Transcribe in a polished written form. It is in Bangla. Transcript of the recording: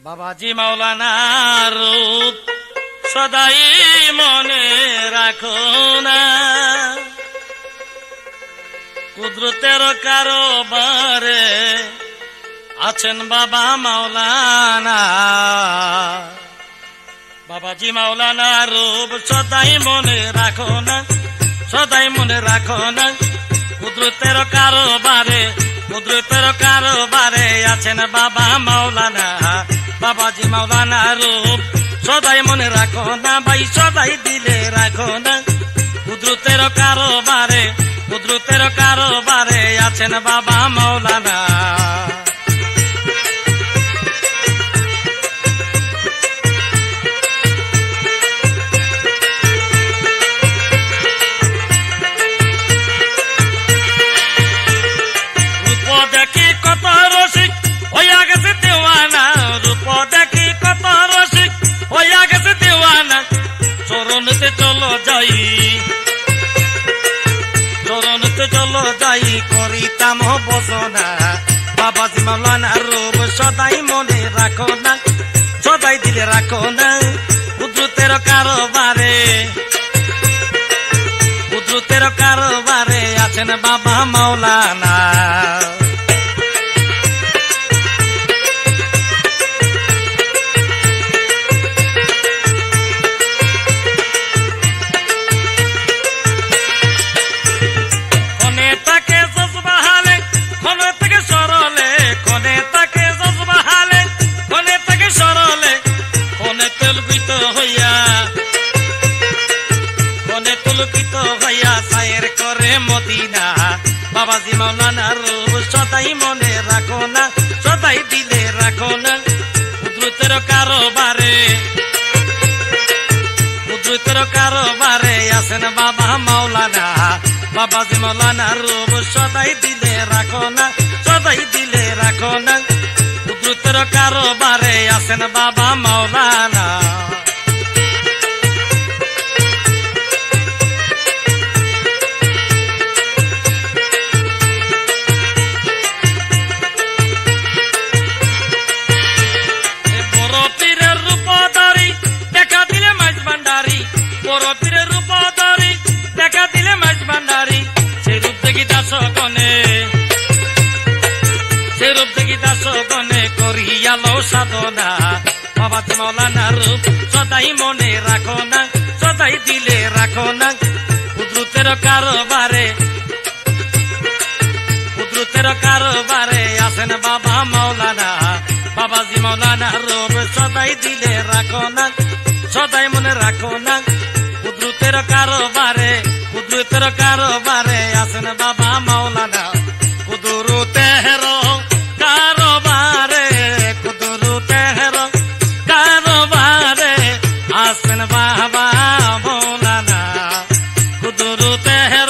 বাবাজি মাওলানা রূপ সদাই মনে রাখো না, কুদরতের কারোবারে আছেন বাবা মাওলানা। বাবাজি মাওলানা রূপ সদাই মনে রাখো না, সদাই মনে রাখো না, কুদরতের কারোবারে, কুদরতের কারোবারে আছেন বাবা মাওলানা। বাবাজি মাওলানা রূপ সদাই মনে রাখো না, ভাই সদাই দিলে রাখো না, কুদরতের কারোবারে, কুদরতের কারোবারে আছেন বাবা মাওলানা। রূপ দেখি কত রসিক হইয়া গেছে দেওয়ানা, রূপ দেখি কত রসিক হইয়া গেছে দেওয়ানা, চরণতে চলো যাই, চরণতে চলো যাই করিতাম বসনা। বাবাজি মাওলানা রূপ সদাই মনে রাখো না, সদাই দিলে রাখো না, কুদরতের কারোবারে, কুদরতের কারোবারে আছেন বাবা মাওলানা। মদিনা বাবাজি মাওলানা রূপ সদাই মনে রাখো না, সদাই দিলে রাখো না, কুদরতের কারোবারে, কুদরতের কারোবারে আছেন বাবা মাওলানা। বাবাজি মাওলানা রূপ সদাই দিলে রাখো না, সদাই দিলে রাখো না, কুদরতের কারোবারে আছেন বাবা মাওলানা। বড় পীরের রূপ ধরি দেখা দিলে মাঝ ভান্ডারি, সেই রূপ দেখি দাস গনে, সেই রূপ দেখি দাস গনে করিয়ালো সাধনা। বাবাজি মাওলানা রূপ সদাই মনে রাখো না, সদাই দিলে রাখো না, কুদরতের কারোবারে, কুদরতের কারোবারে আছেন বাবা মাওলানা। বাবাজি মাওলানা রূপ সদাই দিলে রাখো না, সদাই মনে রাখো না, কুদরতের কারোবারে, কুদরতের কারোবারে আছেন বাবা মাওলানা। কুদরতের কারোবারে, কুদরতের কারোবারে আছেন বাবা মাওলানা, কুদরতের